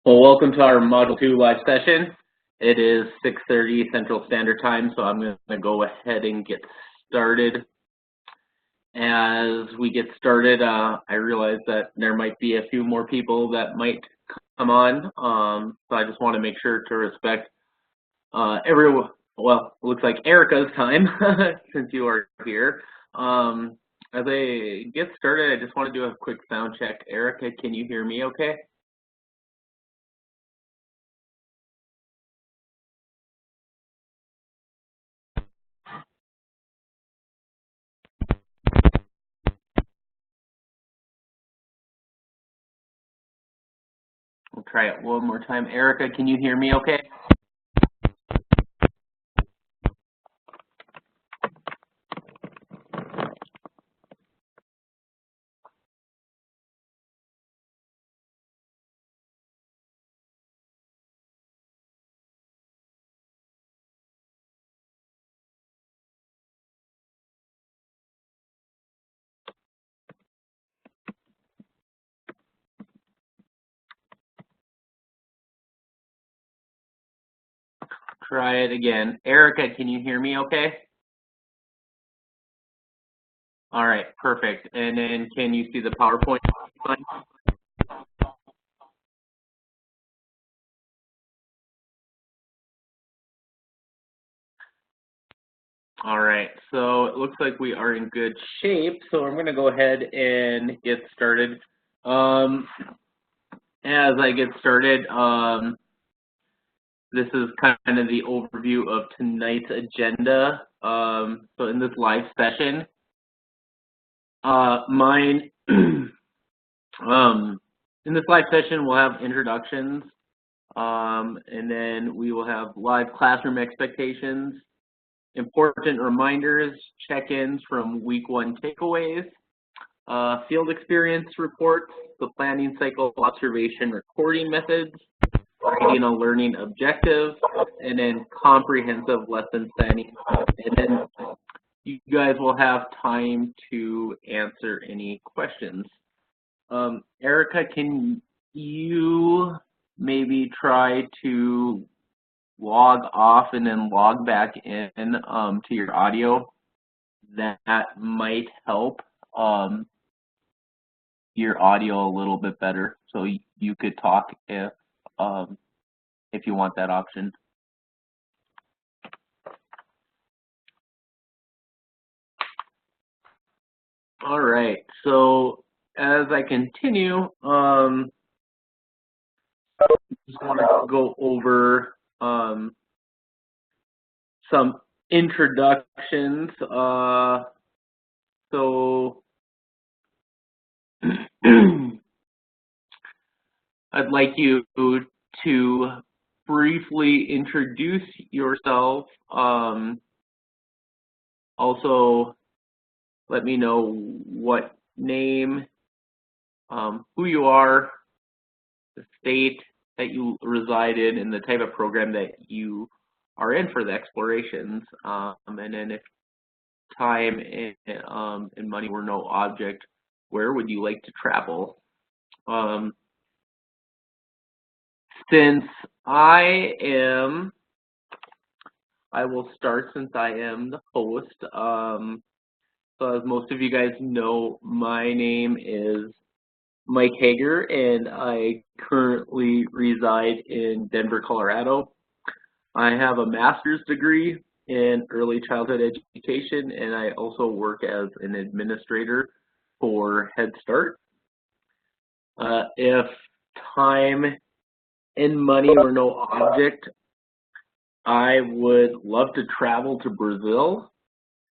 Well, welcome to our Module 2 live session. It is 6:30 Central Standard Time, so I'm going to go ahead and get started. As we get started, I realize that there might be a few more people that might come on, so I just want to make sure to respect everyone. Well, it looks like Erica's time since you are here. As I get started, I just want to do a quick sound check. Erica, can you hear me okay? We'll try it one more time. Erica, can you hear me okay? Try it again. Erica, can you hear me okay? All right, perfect. And then can you see the PowerPoint? All right, so it looks like we are in good shape. So I'm going to go ahead and get started. As I get started, this is kind of the overview of tonight's agenda. So in this live session, in this live session, we'll have introductions, and then we will have live classroom expectations, important reminders, check-ins from week 1 takeaways, field experience reports, the planning cycle observation recording methods, writing a learning objective, and then comprehensive lesson planning. And then you guys will have time to answer any questions. Erica, can you maybe try to log off and then log back in to your audio? That might help your audio a little bit better, so you could talk if you want that option. All right, so as I continue, just want to go over some introductions. So I'd like you to briefly introduce yourself. Also, let me know what name, who you are, the state that you reside in, and the type of program that you are in for the explorations. And then if time and money were no object, where would you like to travel? Since I will start since I am the host. So as most of you guys know, my name is Mike Hager, and I currently reside in Denver, Colorado. I have a master's degree in early childhood education, and I also work as an administrator for Head Start. If time and money were no object, I would love to travel to Brazil.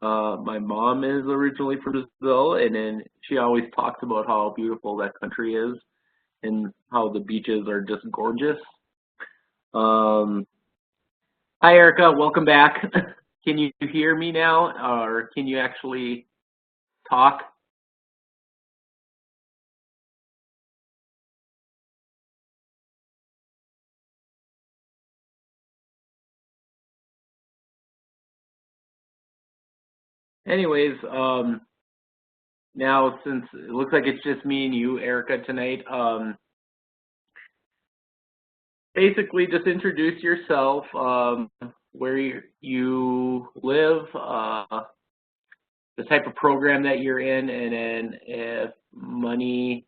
My mom is originally from Brazil, and then she always talks about how beautiful that country is and how the beaches are just gorgeous. Hi, Erica. Welcome back. Can you hear me now, or can you actually talk? Anyways, now since it looks like it's just me and you, Erica, tonight, basically just introduce yourself, where you live, the type of program that you're in, and then if money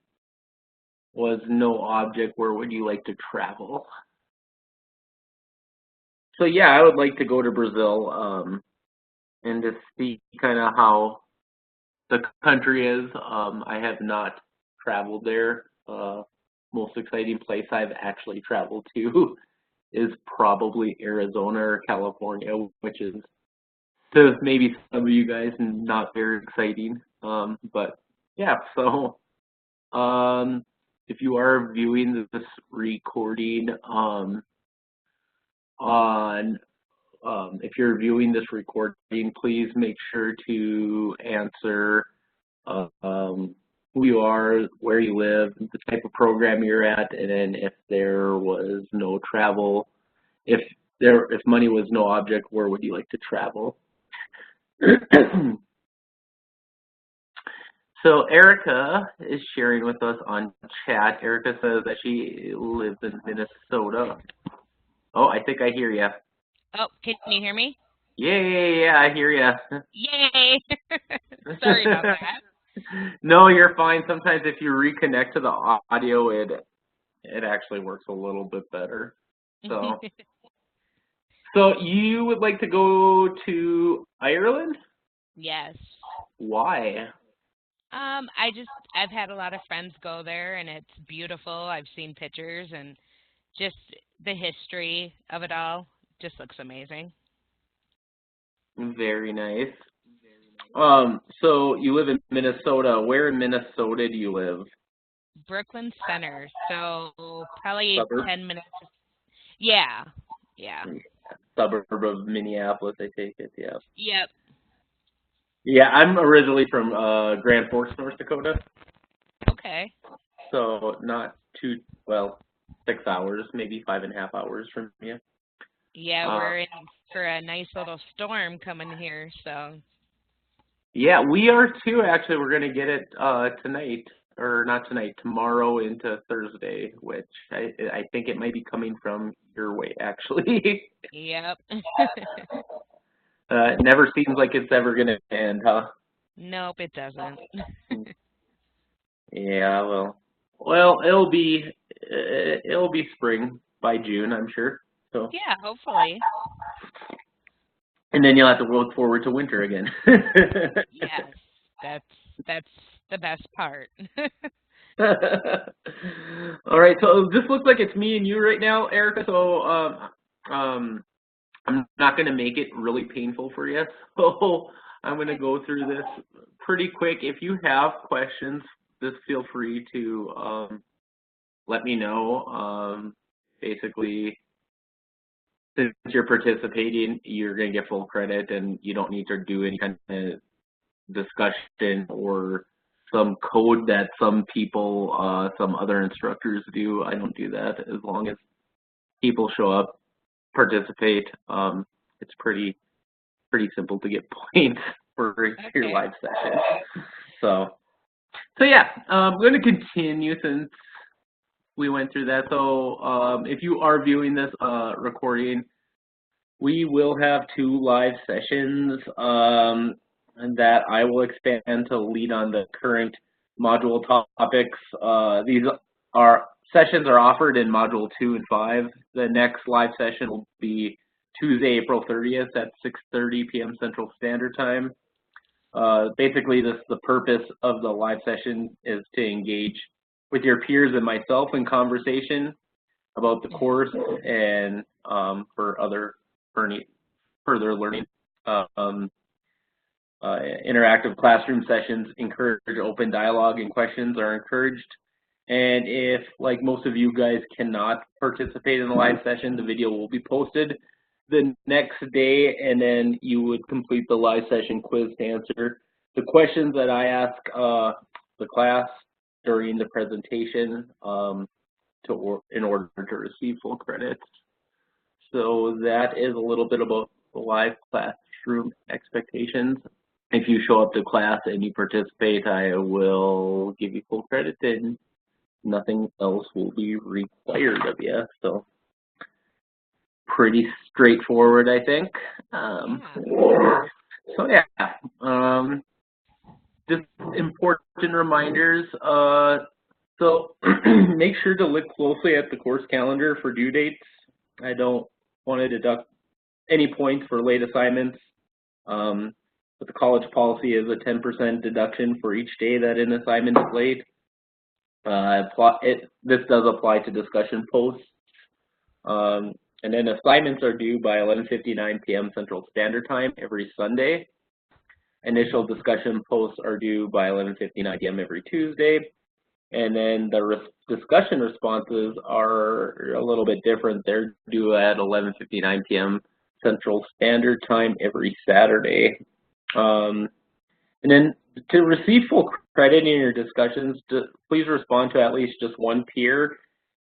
was no object, where would you like to travel? So yeah, I would like to go to Brazil, and to see kind of how the country is. I have not traveled there. Most exciting place I've actually traveled to is probably Arizona or California, which is to maybe some of you guys not very exciting. But yeah, so if you are viewing this recording if you're viewing this recording, please make sure to answer who you are, where you live, the type of program you're at, and then if there was no travel, if money was no object, where would you like to travel? So Erica is sharing with us on chat. Erica says that she lives in Minnesota. Oh, I think I hear you. Oh, can you hear me? Yeah, I hear you. Yay! Sorry about that. No, you're fine. Sometimes if you reconnect to the audio, it actually works a little bit better. So, so you would like to go to Ireland? Yes. Why? I've had a lot of friends go there, and it's beautiful. I've seen pictures, and just the history of it all just looks amazing. Very nice. So you live in Minnesota. Where in Minnesota do you live? Brooklyn Center, so probably Suburb? 10 minutes. Yeah. Suburb of Minneapolis, I take it, yeah. Yep. Yeah, I'm originally from Grand Forks, North Dakota. Okay. So not too, well, 6 hours, maybe 5.5 hours from you. Yeah, we're in for a nice little storm coming here, so. Yeah, we are too, actually. We're going to get it tonight, or not tonight, tomorrow into Thursday, which I think it might be coming from your way, actually. Yep. It never seems like it's ever going to end, huh? Nope, it doesn't. Yeah, well, it'll be spring by June, I'm sure. So. Yeah, hopefully. And then you'll have to look forward to winter again. Yes, that's the best part. All right, so this looks like it's me and you right now, Erica. So I'm not going to make it really painful for you. So I'm going to go through this pretty quick. If you have questions, just feel free to let me know. Basically, since you're participating, you're going to get full credit, and you don't need to do any kind of discussion or some code that some people, some other instructors do. I don't do that. As long as people show up, participate, it's pretty simple to get points for your live session. So yeah, I'm going to continue since we went through that. So if you are viewing this recording, we will have 2 live sessions that I will expand to lead on the current module topics. These sessions are offered in module 2 and 5. The next live session will be Tuesday, April 30th at 6:30 p.m. Central Standard Time. Basically, the purpose of the live session is to engage with your peers and myself in conversation about the course and for further learning. Interactive classroom sessions encourage open dialogue, and questions are encouraged. And if, like most of you guys, cannot participate in the live session, the video will be posted the next day, and then you would complete the live session quiz to answer the questions that I ask the class during the presentation in order to receive full credits. So that is a little bit about the live classroom expectations. If you show up to class and you participate, I will give you full credit, and nothing else will be required of you. So pretty straightforward, I think. Yeah. So yeah, just important reminders. So make sure to look closely at the course calendar for due dates. I don't want to deduct any points for late assignments. But the college policy is a 10% deduction for each day that an assignment is late. This does apply to discussion posts. And then assignments are due by 11:59 p.m. Central Standard Time every Sunday. Initial discussion posts are due by 11:59 p.m. every Tuesday. And then the discussion responses are a little bit different. They're due at 11:59 p.m. Central Standard Time every Saturday. And then to receive full credit in your discussions, please respond to at least just one peer,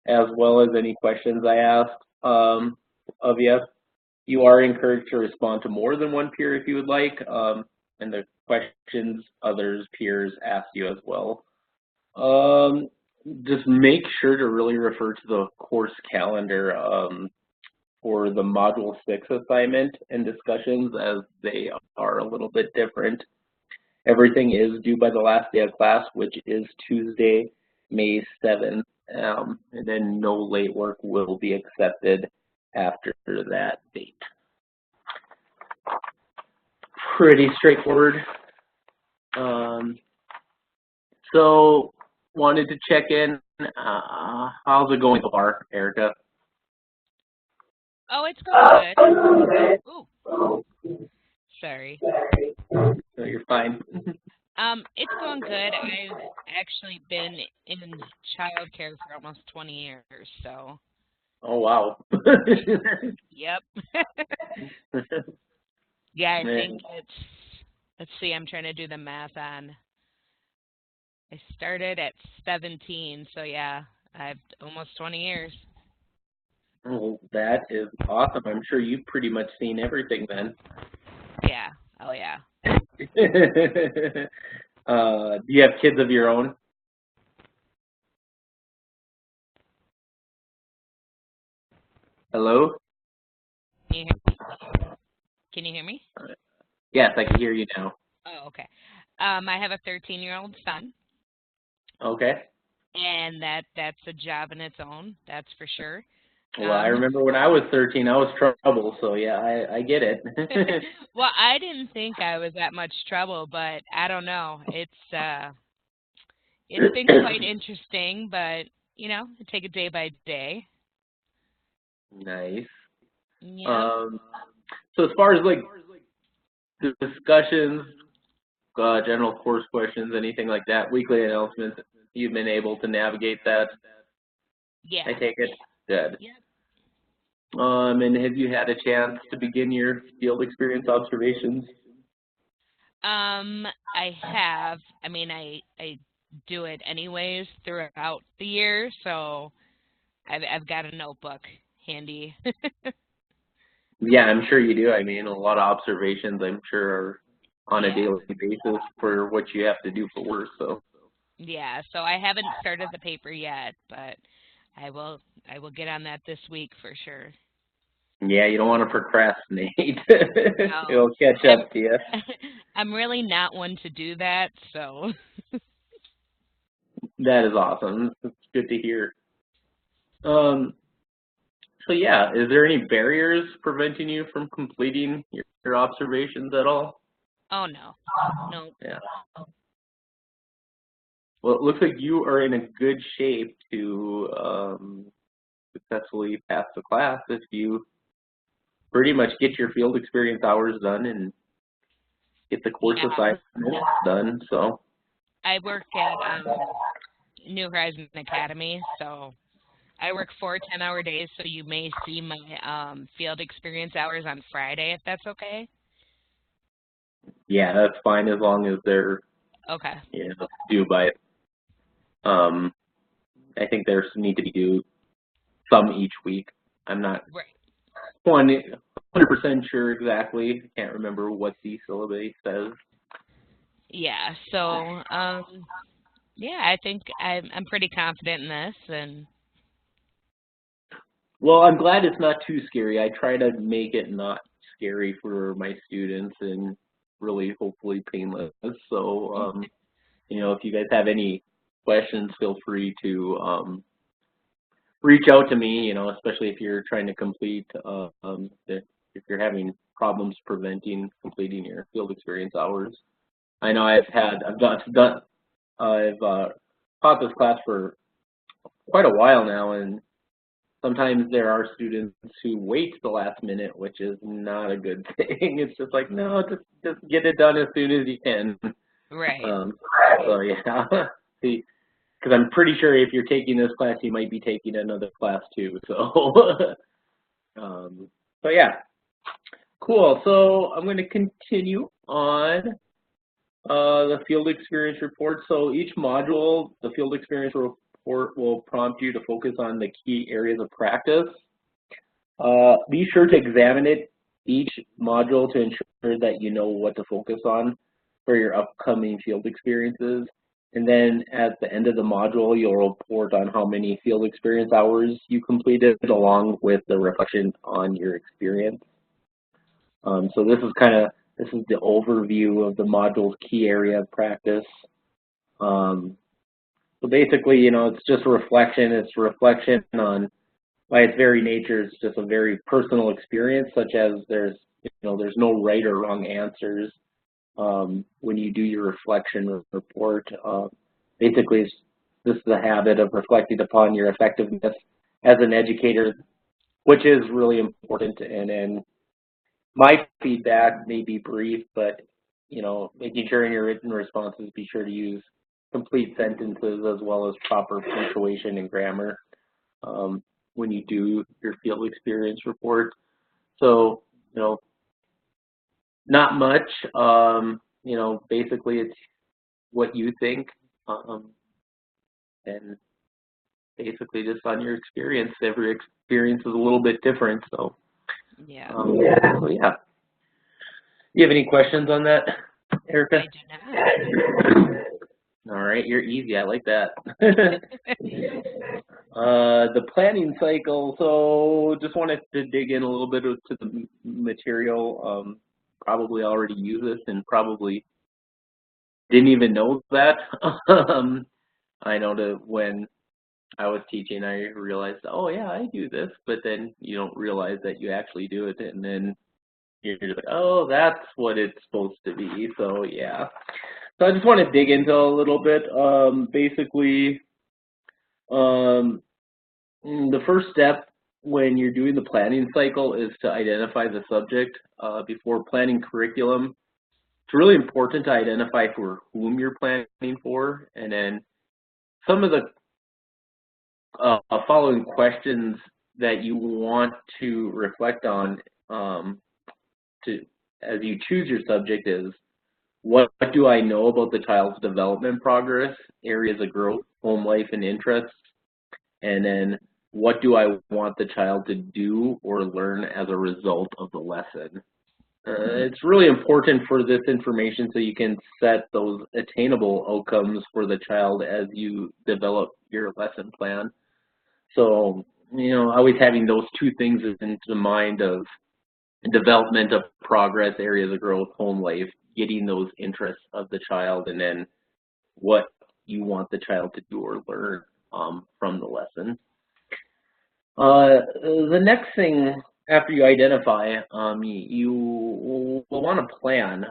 as well as any questions I asked of you. You are encouraged to respond to more than one peer if you would like, and the questions others peers ask you as well. Just make sure to really refer to the course calendar for the Module 6 assignment and discussions, as they are a little bit different. Everything is due by the last day of class, which is Tuesday, May 7th, and then no late work will be accepted after that date. Pretty straightforward. So wanted to check in. How's it going so far, Erica? Oh, it's going good. Ooh. Sorry. No, you're fine. It's going good. I've actually been in childcare for almost 20 years, so. Oh, wow. Yep. Yeah, I think let's see, I'm trying to do the math on. I started at 17, so yeah, I've almost 20 years. Oh, that is awesome. I'm sure you've pretty much seen everything then. Yeah. Oh, yeah. Do you have kids of your own? Hello? Can you hear me? Yes, I can hear you now. Oh, okay. I have a 13-year-old son. Okay. And that's a job in its own, that's for sure. Well, I remember when I was 13, I was trouble, so yeah, I get it. Well, I didn't think I was that much trouble, but I don't know. It's been quite interesting, but you know, take it day by day. Nice. Yeah. So as far as like the discussions, general course questions, anything like that, weekly announcements, you've been able to navigate that? Yeah. I take it? Good. Yep. And have you had a chance to begin your field experience observations? I have. I mean, I do it anyways throughout the year, so I've got a notebook handy. Yeah, I'm sure you do. I mean, a lot of observations, I'm sure, are on a Yeah. daily basis for what you have to do for work. So Yeah, so I haven't started the paper yet, but I will get on that this week for sure. yeah, you don't want to procrastinate. No. It'll catch up to you. I'm really not one to do that, so. That is awesome. It's good to hear. So yeah, is there any barriers preventing you from completing your observations at all? Oh no. No. Yeah. Well, it looks like you are in a good shape to successfully pass the class if you pretty much get your field experience hours done and get the course Yeah. assignments done. So I work at New Horizons Academy, so I work 4 10-hour days, so you may see my field experience hours on Friday if that's okay. yeah, that's fine as long as they're Okay. due by. I think there's need to be due some each week. I'm not Right. 100% sure exactly. I can't remember what the syllabus says. Yeah. So yeah, I think I'm pretty confident in this, and Well, I'm glad it's not too scary. I try to make it not scary for my students and really hopefully painless. So, if you guys have any questions, feel free to reach out to me, especially if you're trying to complete, if you're having problems preventing completing your field experience hours. I know I've taught this class for quite a while now, and sometimes there are students who wait to the last minute, which is not a good thing. It's just like, no, just get it done as soon as you can. Right. Um, so yeah, see, because I'm pretty sure if you're taking this class, you might be taking another class too. So, so yeah, cool. So I'm going to continue on the field experience report. So each module, the field experience report will prompt you to focus on the key areas of practice. Be sure to examine each module to ensure that you know what to focus on for your upcoming field experiences. And then at the end of the module, you'll report on how many field experience hours you completed along with the reflection on your experience. So this is the overview of the module's key area of practice. So basically, it's just a reflection. It's a reflection on, by its very nature, it's just a very personal experience, such as there's no right or wrong answers when you do your reflection report. Basically, this is a habit of reflecting upon your effectiveness as an educator, which is really important. And my feedback may be brief, but making sure in your written responses, be sure to use complete sentences as well as proper punctuation and grammar when you do your field experience report. So, not much. Basically, it's what you think, and basically just on your experience. Every experience is a little bit different. So, Yeah. so yeah. You have any questions on that, Erica? I do not. All right, you're easy. I like that. The planning cycle. So just wanted to dig in a little bit to the material. Probably already use this and probably didn't even know that. I know that when I was teaching, I realized, oh yeah, I do this, but then you don't realize that you actually do it, and then you're just like, oh, that's what it's supposed to be. So yeah. So I just want to dig into a little bit. Basically, the first step when you're doing the planning cycle is to identify the subject before planning curriculum. It's really important to identify for whom you're planning for, and then some of the following questions that you want to reflect on as you choose your subject is, what do I know about the child's development progress, areas of growth, home life, and interests? And then what do I want the child to do or learn as a result of the lesson? It's really important for this information so you can set those attainable outcomes for the child as you develop your lesson plan. So, always having those two things into mind of development of progress, areas of growth, home life, getting those interests of the child, and then what you want the child to do or learn from the lesson. The next thing after you identify, you will want to plan.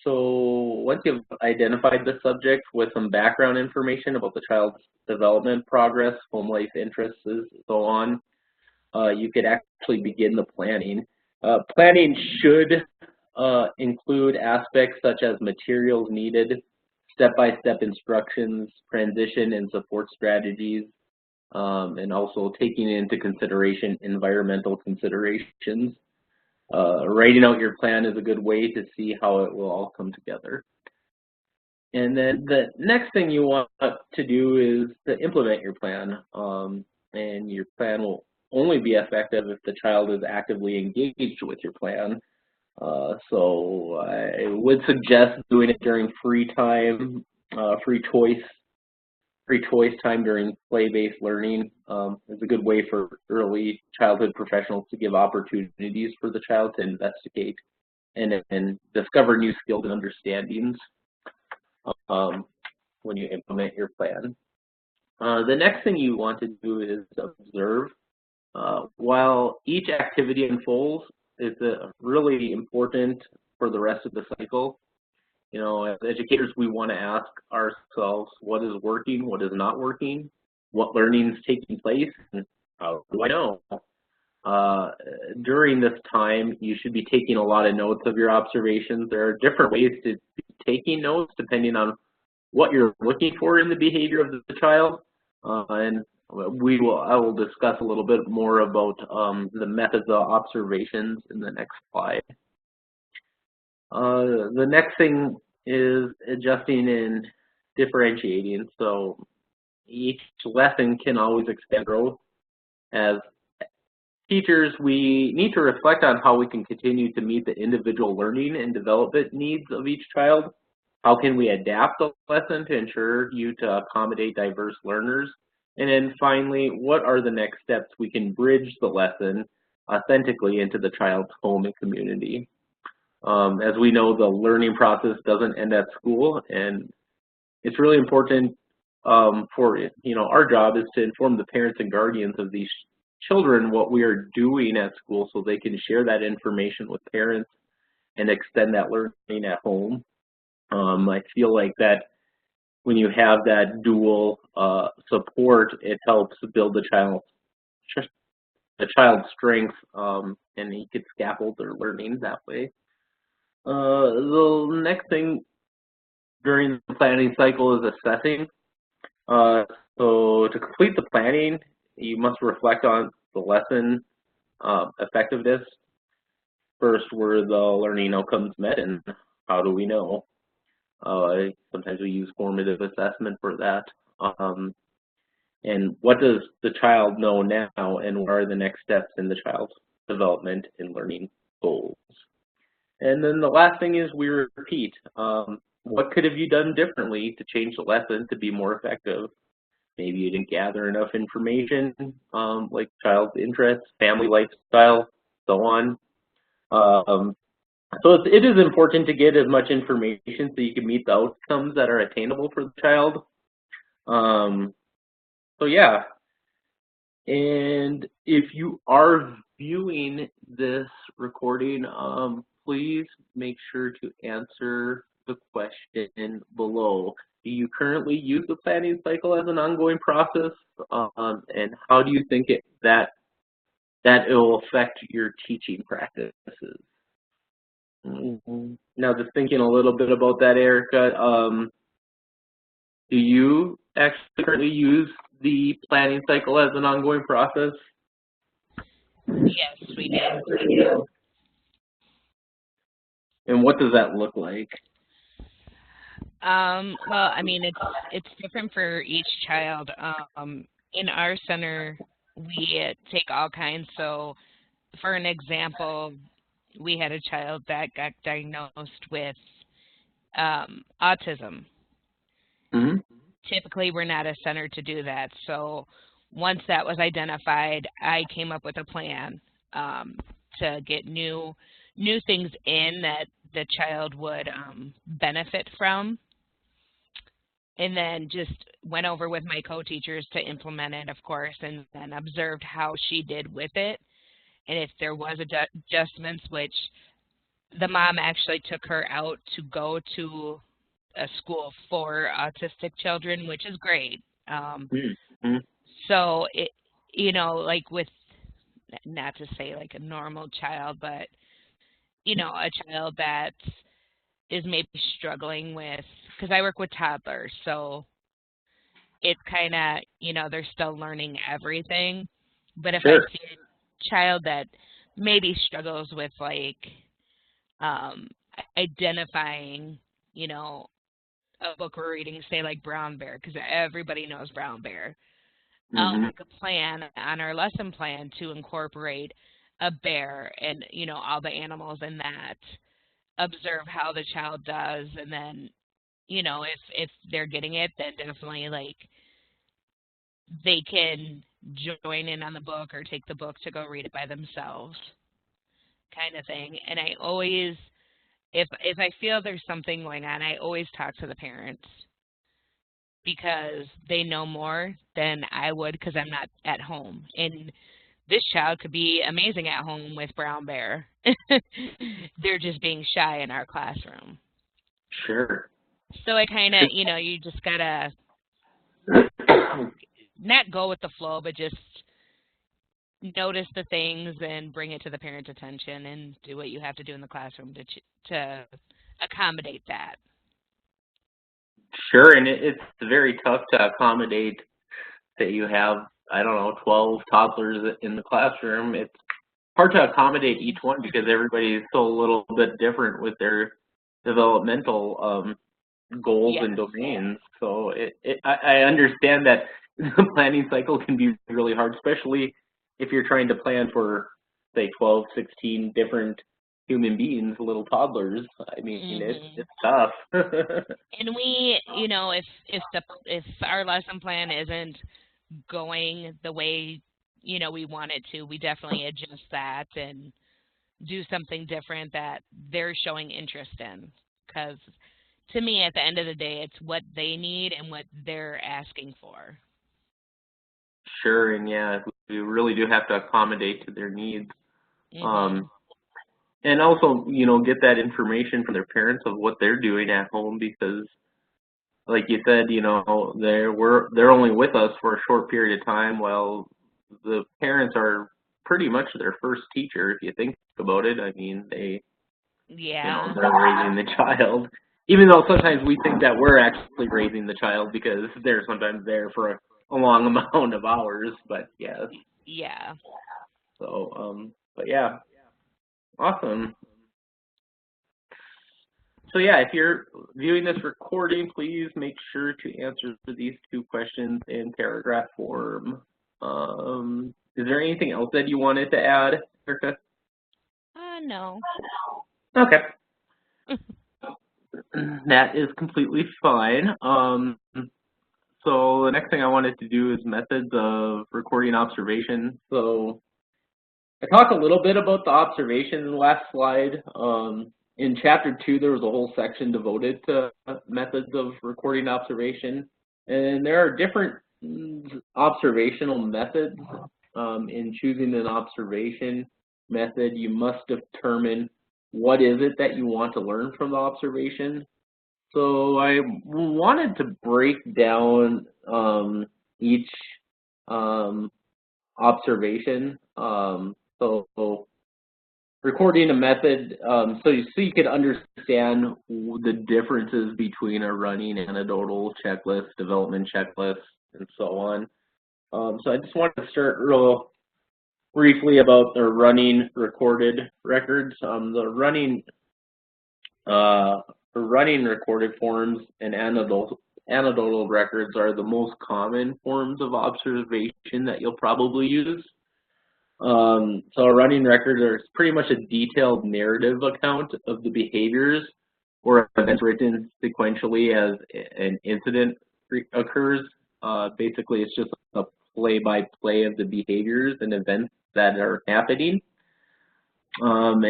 So once you've identified the subject with some background information about the child's development progress, home life interests, so on, you could actually begin the planning. Planning should include aspects such as materials needed, step-by-step instructions, transition and support strategies, and also taking into consideration environmental considerations. Writing out your plan is a good way to see how it will all come together. And then the next thing you want to do is to implement your plan. And your plan will only be effective if the child is actively engaged with your plan. So I would suggest doing it during free time, free choice choice time during play-based learning is a good way for early childhood professionals to give opportunities for the child to investigate and discover new skills and understandings when you implement your plan. The next thing you want to do is observe. While each activity unfolds, it's really important for the rest of the cycle. You know, as educators, we want to ask ourselves what is working, what is not working, what learning is taking place, and how do I know? During this time, you should be taking a lot of notes of your observations. There are different ways to be taking notes depending on what you're looking for in the behavior of the child. And I will discuss a little bit more about the methods of observations in the next slide. The next thing is adjusting and differentiating. So each lesson can always expand growth. As teachers, we need to reflect on how we can continue to meet the individual learning and development needs of each child. How can we adapt the lesson to ensure to accommodate diverse learners? And then finally, what are the next steps we can bridge the lesson authentically into the child's home and community? As we know, the learning process doesn't end at school, and it's really important for, our job is to inform the parents and guardians of these children what we are doing at school so they can share that information with parents and extend that learning at home. I feel like that when you have that dual support, it helps build the child's strength, and he can scaffold their learning that way. The next thing during the planning cycle is assessing. So to complete the planning, you must reflect on the lesson effectiveness. First, were the learning outcomes met, and how do we know? Sometimes we use formative assessment for that. And what does the child know now, and what are the next steps in the child's development and learning goals? And then the last thing is we repeat. What could have you done differently to change the lesson to be more effective? Maybe you didn't gather enough information, like child's interests, family lifestyle, so on. So it is important to get as much information so you can meet the outcomes that are attainable for the child. So yeah, and if you are viewing this recording, please make sure to answer the question below. Do you currently use the planning cycle as an ongoing process? And how do you think that it will affect your teaching practices? Now, just thinking a little bit about that, Erica, do you actually currently use the planning cycle as an ongoing process? Yes, we do. And what does that look like? Well, I mean, it's different for each child. In our center, we take all kinds. So, for an example, we had a child that got diagnosed with autism. Mm-hmm. Typically, we're not a center to do that. So, once that was identified, I came up with a plan to get new things in that the child would benefit from. And then just went over with my co-teachers to implement it, of course, and then observed how she did with it. And if there was adjustments, which the mom actually took her out to go to a school for autistic children, which is great. So, it, like with, not to say like a normal child, but, a child that is maybe struggling with, because I work with toddlers, so it's kind of, they're still learning everything. But if Sure. I see a child that maybe struggles with like identifying, a book we're reading, say like Brown Bear, because everybody knows Brown Bear. I'll make a plan on our lesson plan to incorporate a bear and, all the animals in that. Observe how the child does, and then, if they're getting it, then definitely like they can join in on the book or take the book to go read it by themselves, kind of thing. And I always, if I feel there's something going on, I always talk to the parents because they know more than I would because I'm not at home. And this child could be amazing at home with Brown Bear. They're just being shy in our classroom. Sure. So I kind of, you just gotta not go with the flow, but just notice the things and bring it to the parent's attention and do what you have to do in the classroom to accommodate that. Sure, and it's very tough to accommodate that you have, I don't know, 12 toddlers in the classroom. It's hard to accommodate each one because everybody is so a little bit different with their developmental goals Yes. and domains. So I understand that the planning cycle can be really hard, especially if you're trying to plan for, say, 12, 16 different human beings, little toddlers. I mean, Mhm. it's tough. And we, if our lesson plan isn't going the way we want it to, we definitely adjust that and do something different that they're showing interest in. Because to me, at the end of the day, it's what they need and what they're asking for. Sure, and yeah, we really do have to accommodate to their needs. Mhm. Um, and also, get that information from their parents of what they're doing at home because, like you said, they're only with us for a short period of time. While the parents are pretty much their first teacher, if you think about it. I mean, Yeah. they're raising the child, even though sometimes we think that we're actually raising the child because they're sometimes there for a long amount of hours. But yes, Yeah. so but yeah, awesome. So yeah, if you're viewing this recording, please make sure to answer these two questions in paragraph form. Is there anything else that you wanted to add, Erica? No. Okay, that is completely fine. So the next thing I wanted to do is methods of recording observation. So I talked a little bit about the observation in the last slide. In chapter 2, there was a whole section devoted to methods of recording observation. And there are different observational methods. In choosing an observation method, you must determine what is it that you want to learn from the observation. So I wanted to break down each um, observation. So recording a method, so you could understand the differences between a running anecdotal checklist, development checklist, and so on. So I just wanted to start real briefly about the running recorded records. The running recorded forms and anecdotal records are the most common forms of observation that you'll probably use. So a running record is pretty much a detailed narrative account of the behaviors or events written sequentially as an incident occurs. Basically, it's just a play-by-play of the behaviors and events that are happening. And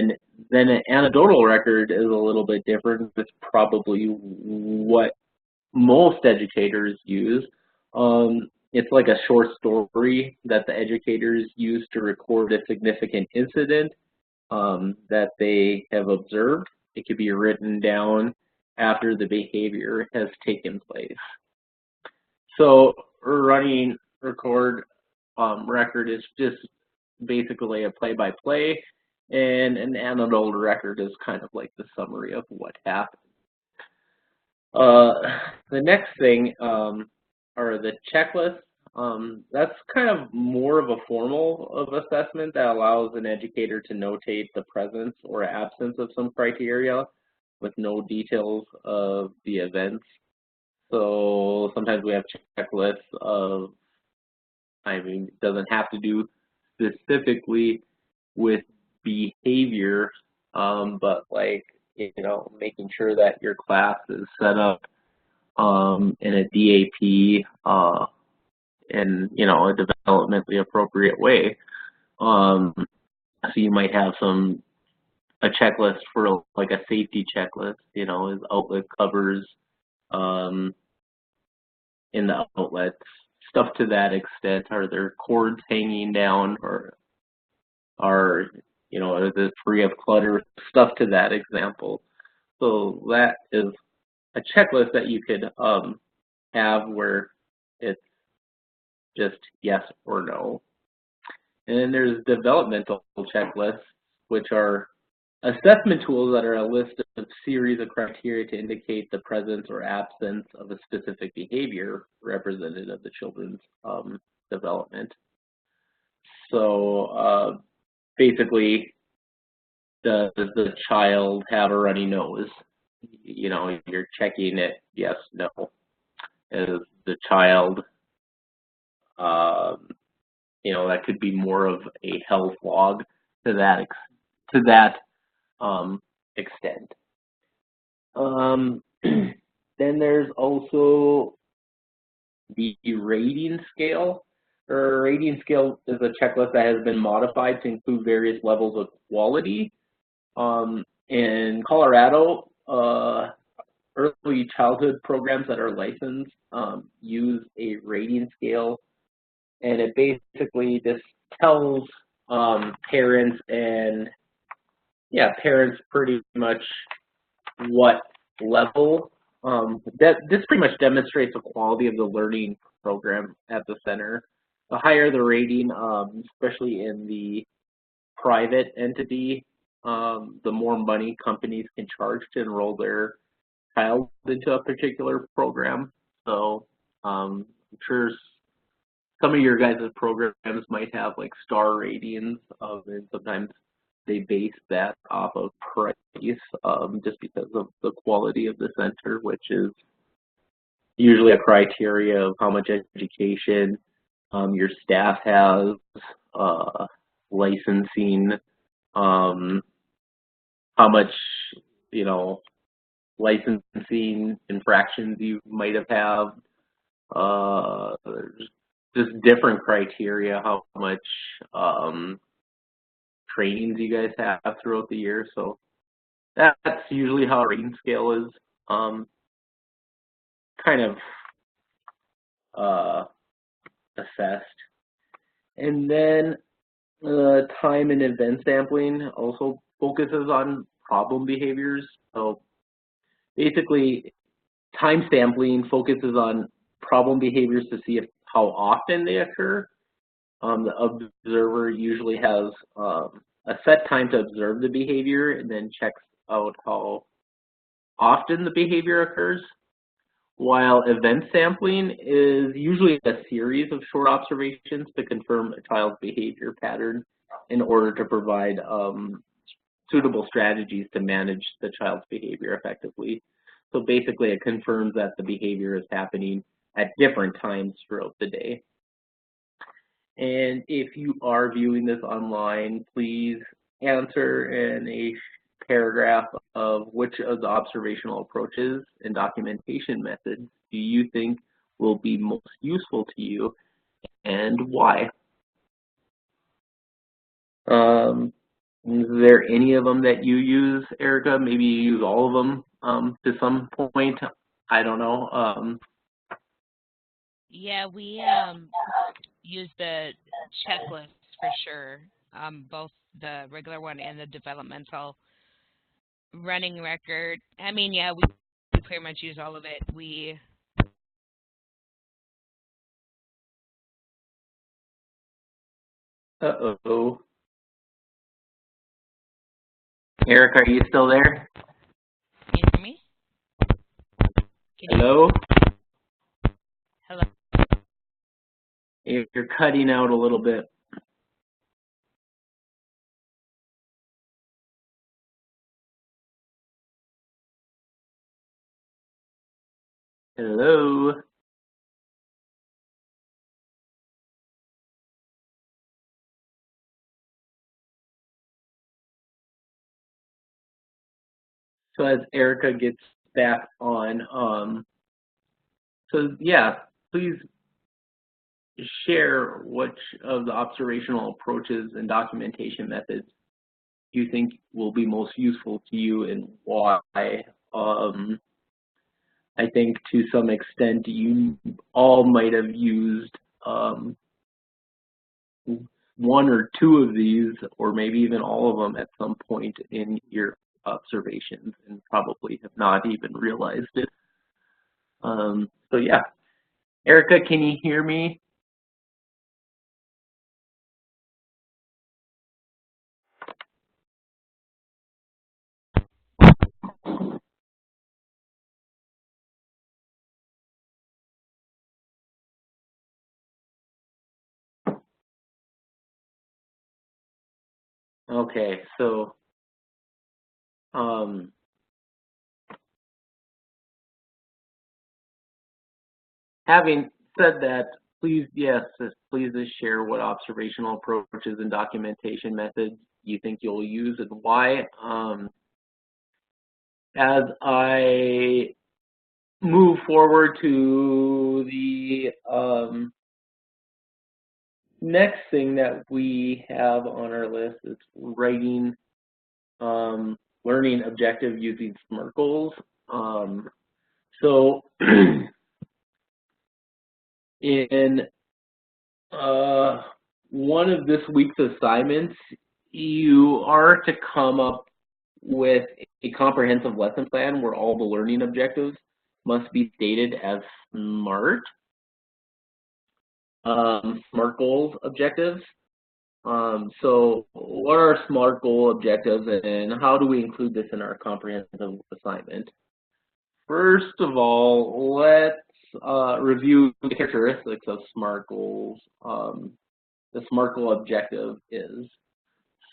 then an anecdotal record is a little bit different. It's probably what most educators use. It's like a short story that the educators use to record a significant incident that they have observed. It could be written down after the behavior has taken place. So running record is just basically a play-by-play, and an anecdotal record is kind of like the summary of what happened. The next thing are the checklists. That's kind of more of a formal of assessment that allows an educator to notate the presence or absence of some criteria with no details of the events. So sometimes we have checklists of, I mean, it doesn't have to do specifically with behavior, but like, making sure that your class is set up in a DAP in, you know, a developmentally appropriate way. So you might have a checklist for like a safety checklist, you know, is outlet covers um, in the outlets, stuff to that extent. Are there cords hanging down, or are, you know, is it free of clutter, stuff to that example. So that is a checklist that you could have where it's just yes or no. And then there's developmental checklists, which are assessment tools that are a list of series of criteria to indicate the presence or absence of a specific behavior representative of the children's development. So basically, does the child have a runny nose? You know, you're checking it, yes, no. Is the child, you know, that could be more of a health log to that extent. Then there's also the rating scale. Or rating scale is a checklist that has been modified to include various levels of quality. In Colorado, early childhood programs that are licensed use a rating scale, and it basically just tells parents parents pretty much what level. This pretty much demonstrates the quality of the learning program at the center. The higher the rating, especially in the private entity, the more money companies can charge to enroll their child into a particular program. So I'm sure some of your guys' programs might have like star ratings, and sometimes they base that off of price, just because of the quality of the center, which is usually a criteria of how much education your staff has, licensing, how much, you know, licensing infractions you might have had. There's just different criteria, how much trainings you guys have throughout the year. So that's usually how a rating scale is kind of assessed. And then time and event sampling also focuses on problem behaviors. So basically, time sampling focuses on problem behaviors to see how often they occur. The observer usually has a set time to observe the behavior and then checks out how often the behavior occurs, while event sampling is usually a series of short observations to confirm a child's behavior pattern in order to provide suitable strategies to manage the child's behavior effectively. So basically, it confirms that the behavior is happening at different times throughout the day. And if you are viewing this online, please answer in a paragraph of which of the observational approaches and documentation methods do you think will be most useful to you, and why? Is there any of them that you use, Erica? Maybe you use all of them to some point. I don't know. Yeah, we use the checklist for sure, both the regular one and the developmental running record. I mean, yeah, we pretty much use all of it. We Uh-oh. Erica, are you still there? Can you hear me? Hello? Hello. You're cutting out a little bit. Hello? So as Erica gets back on, so yeah, please share which of the observational approaches and documentation methods you think will be most useful to you and why. I think to some extent you all might have used one or two of these, or maybe even all of them at some point in your observations and probably have not even realized it. So yeah. Erica, can you hear me? Okay, so having said that, please just share what observational approaches and documentation methods you think you'll use and why. As I move forward to the next thing that we have on our list is writing learning objective using SMART goals. So in one of this week's assignments, you are to come up with a comprehensive lesson plan where all the learning objectives must be stated as SMART. SMART goals objectives. So what are SMART goal objectives and how do we include this in our comprehensive assignment? First of all, let's review the characteristics of SMART goals. The SMART goal objective is.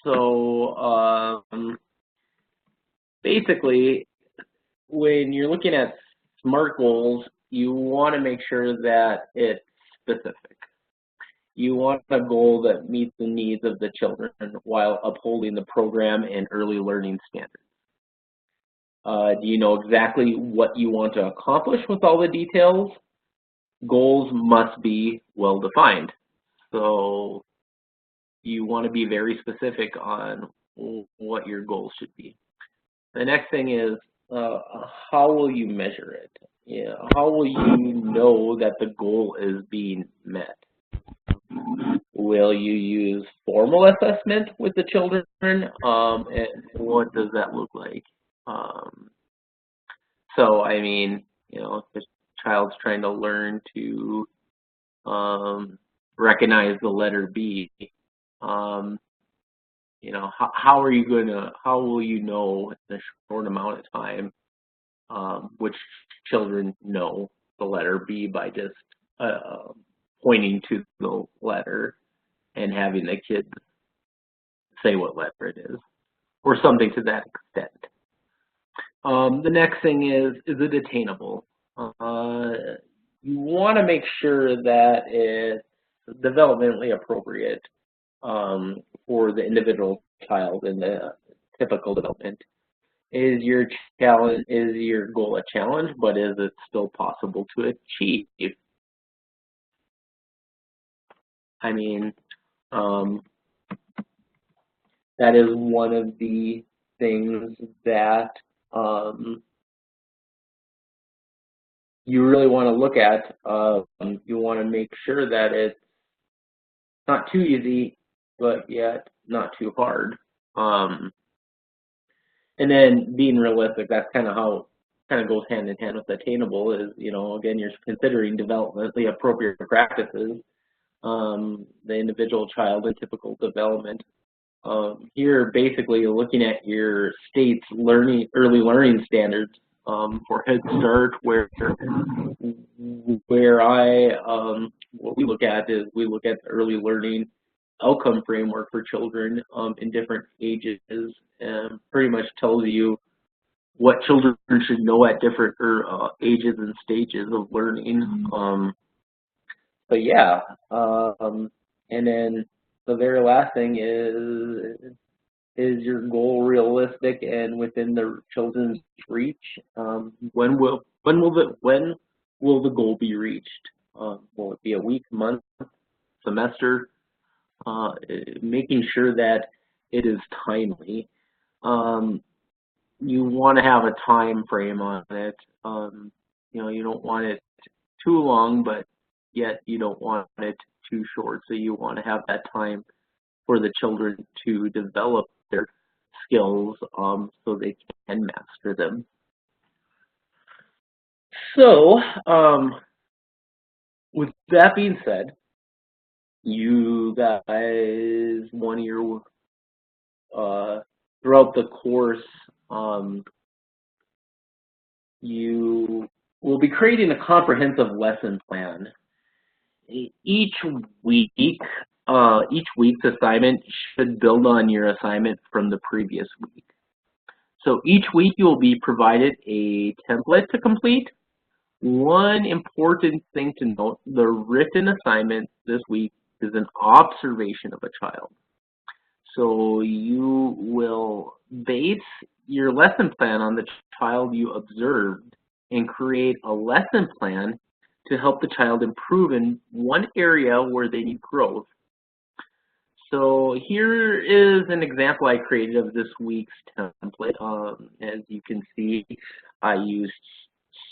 So basically, when you're looking at SMART goals, you want to make sure that it's specific. You want a goal that meets the needs of the children while upholding the program and early learning standards. Do you know exactly what you want to accomplish with all the details? Goals must be well defined. So you want to be very specific on what your goals should be. The next thing is, how will you measure it? Yeah, how will you know that the goal is being met? Will you use formal assessment with the children? And what does that look like? So, I mean, you know, if the child's trying to learn to recognize the letter B, you know, how will you know in a short amount of time which children know the letter B by just pointing to the letter and having the kids say what letter it is, or something to that extent. The next thing is it attainable? You want to make sure that it's developmentally appropriate for the individual child in the typical development. Is your goal a challenge, but is it still possible to achieve? I mean, that is one of the things that you really want to look at. You want to make sure that it's not too easy, but yet not too hard. And then being realistic, that's kind of how goes hand in hand with attainable is, you know, again, you're considering developmentally appropriate practices, the individual child and typical development. Here, basically, you're looking at your state's early learning standards for Head Start, what we look at is we look at the early learning outcome framework for children in different ages, and pretty much tells you what children should know at different ages and stages of learning. But yeah, and then the very last thing is your goal realistic and within the children's reach? When will the goal be reached? Will it be a week, month, semester, making sure that it is timely. You want to have a time frame on it. You don't want it too long, but yet you don't want it too short. So you want to have that time for the children to develop their skills so they can master them. So, with that being said, you guys, one year throughout the course, you will be creating a comprehensive lesson plan. Each week's assignment should build on your assignment from the previous week. So each week you will be provided a template to complete. One important thing to note, the written assignment this week is an observation of a child. So you will base your lesson plan on the child you observed and create a lesson plan to help the child improve in one area where they need growth. So here is an example I created of this week's template. As you can see, I used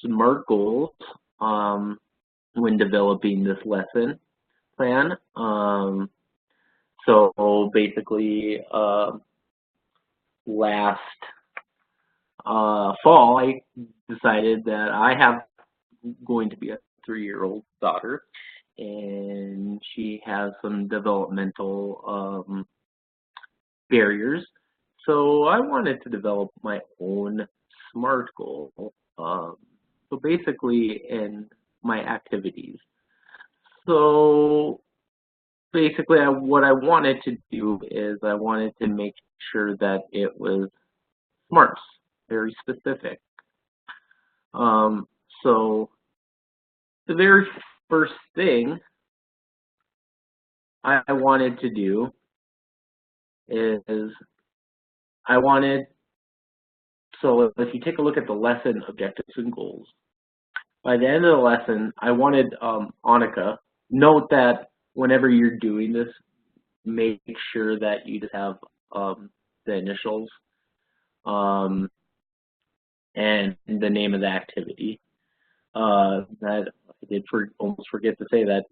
SMART goals when developing this lesson plan. So basically, last fall, I decided that I have going to be a 3-year-old daughter, and she has some developmental barriers. So I wanted to develop my own SMART goal. So basically, in my activities. So basically, what I wanted to do is I wanted to make sure that it was SMARTs, very specific. So the very first thing I wanted to do is so if you take a look at the lesson objectives and goals, by the end of the lesson, I wanted Annika, note that whenever you're doing this, make sure that you just have the initials and the name of the activity. That I did almost forget to say that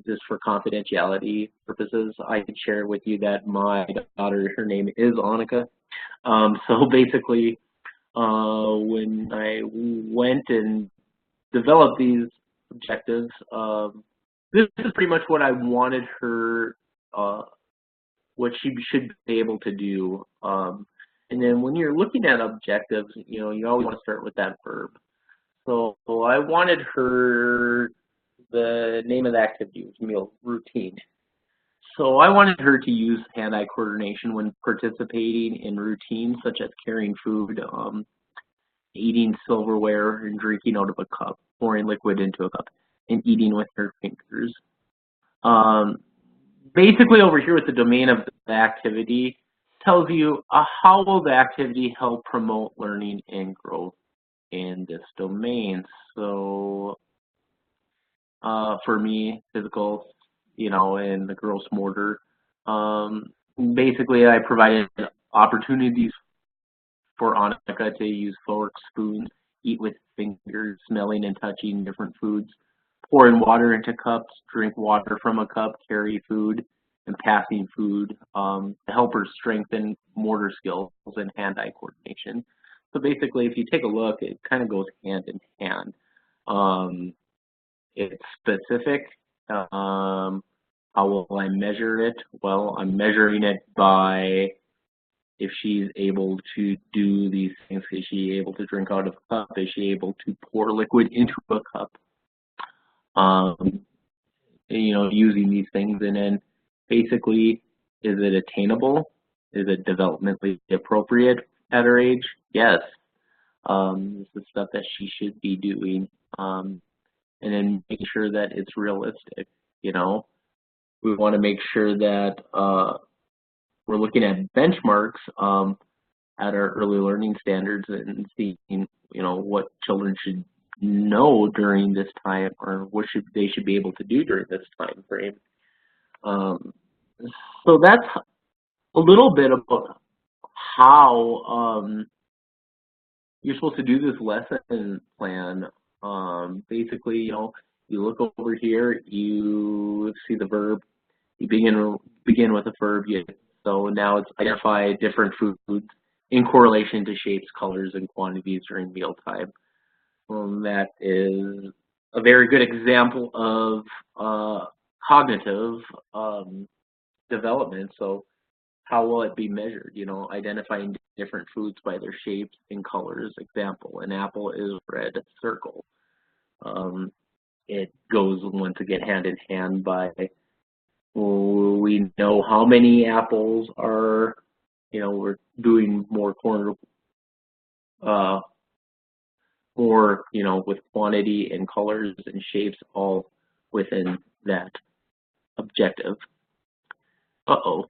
just for confidentiality purposes, I could share with you that my daughter, her name is Annika. So basically, when I went and developed these objectives, this is pretty much what I wanted her, what she should be able to do. And then when you're looking at objectives, you always want to start with that verb. So I wanted her, the name of the activity was meal routine. So I wanted her to use hand-eye coordination when participating in routines such as carrying food, eating silverware, and drinking out of a cup, pouring liquid into a cup, and eating with her fingers. Basically over here with the domain of the activity tells you how will the activity help promote learning and growth in this domain. So for me, physical, and the gross motor, basically I provided opportunities for Annika to use forks, spoons, eat with fingers, smelling and touching different foods, pouring water into cups, drink water from a cup, carry food, and passing food to help her strengthen motor skills and hand-eye coordination. So basically, if you take a look, it kind of goes hand in hand. It's specific. How will I measure it? Well, I'm measuring it by if she's able to do these things. Is she able to drink out of a cup? Is she able to pour liquid into a cup? Using these things, and then basically, is it attainable? Is it developmentally appropriate at her age? Yes. This is stuff that she should be doing, and then making sure that it's realistic. We want to make sure that we're looking at benchmarks at our early learning standards and seeing, what children should know during this time, or what they should be able to do during this time frame. Um, so that's a little bit about how you're supposed to do this lesson plan. Basically, you look over here, you see the verb, you begin with a verb. So now it's identify different foods in correlation to shapes, colors, and quantities during mealtime. That is a very good example of cognitive development. So how will it be measured? Identifying different foods by their shapes and colors. Example, an apple is red circle. It goes once again hand in hand by, we know how many apples are, we're doing more more, with quantity and colors and shapes all within that objective. Uh-oh.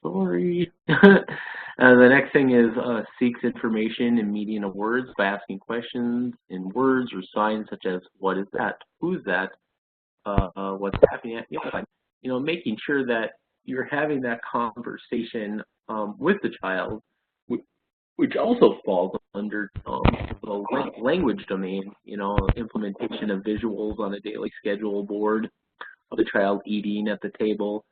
Sorry. The next thing is seeks information in median of words by asking questions in words or signs such as what is that, who's that, what's happening at meal time. Making sure that you're having that conversation with the child, which also falls under the language domain. Implementation of visuals on a daily schedule board of the child eating at the table,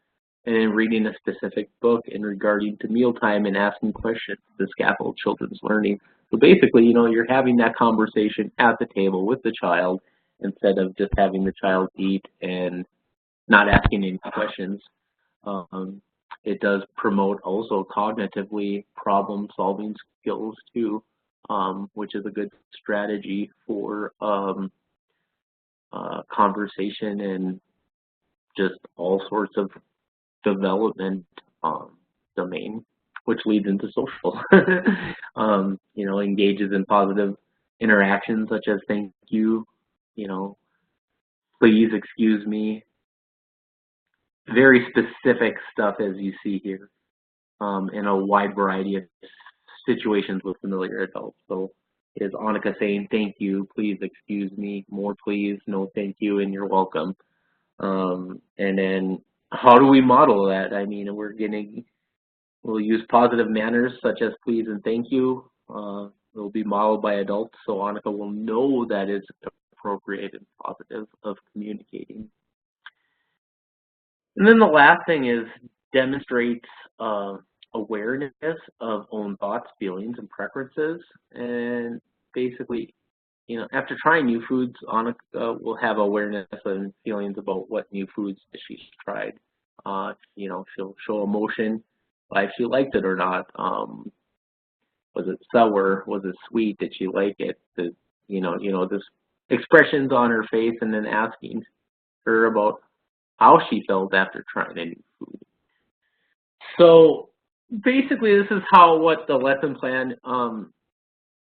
and then reading a specific book in regarding to mealtime and asking questions to scaffold children's learning. So basically, you're having that conversation at the table with the child instead of just having the child eat and not asking any questions. It does promote also cognitively problem-solving skills too, which is a good strategy for conversation and just all sorts of development domain, which leads into social. Engages in positive interactions such as thank you, please excuse me. Very specific stuff as you see here, in a wide variety of situations with familiar adults. So is Annika saying thank you, please excuse me, more please, no thank you, and you're welcome. And then how do we model that? I mean, we'll use positive manners such as please and thank you. It'll be modeled by adults, so Annika will know that it's appropriate and positive of communicating. And then the last thing is demonstrates awareness of own thoughts, feelings, and preferences. And basically, after trying new foods, Annika will have awareness and feelings about what new foods she's tried. She'll show emotion by if she liked it or not. Was it sour? Was it sweet? Did she like it? This expressions on her face, and then asking her about how she felt after trying a new food. So basically, this is what the lesson plan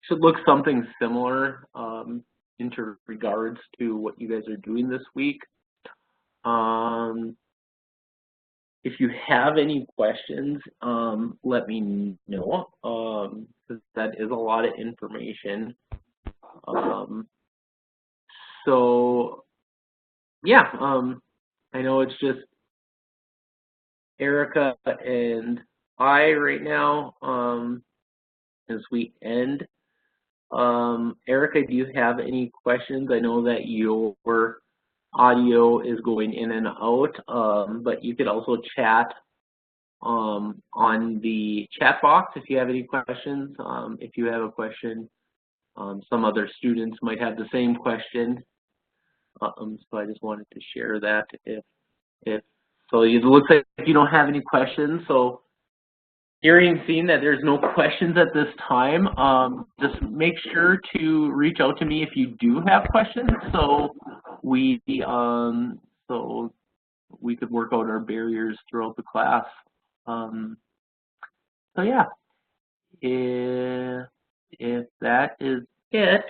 should look something similar in regards to what you guys are doing this week. If you have any questions, let me know, because that is a lot of information. So yeah, I know it's just Erica and I right now as we end. Erica, do you have any questions? I know that your audio is going in and out, but you could also chat on the chat box if you have any questions. If you have a question, some other students might have the same question. So I just wanted to share that. So it looks like you don't have any questions. So hearing, seeing that there's no questions at this time, just make sure to reach out to me if you do have questions, so we could work out our barriers throughout the class. So yeah, if that is it,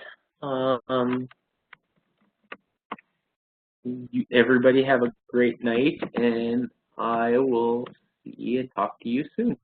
everybody have a great night, and I will see and talk to you soon.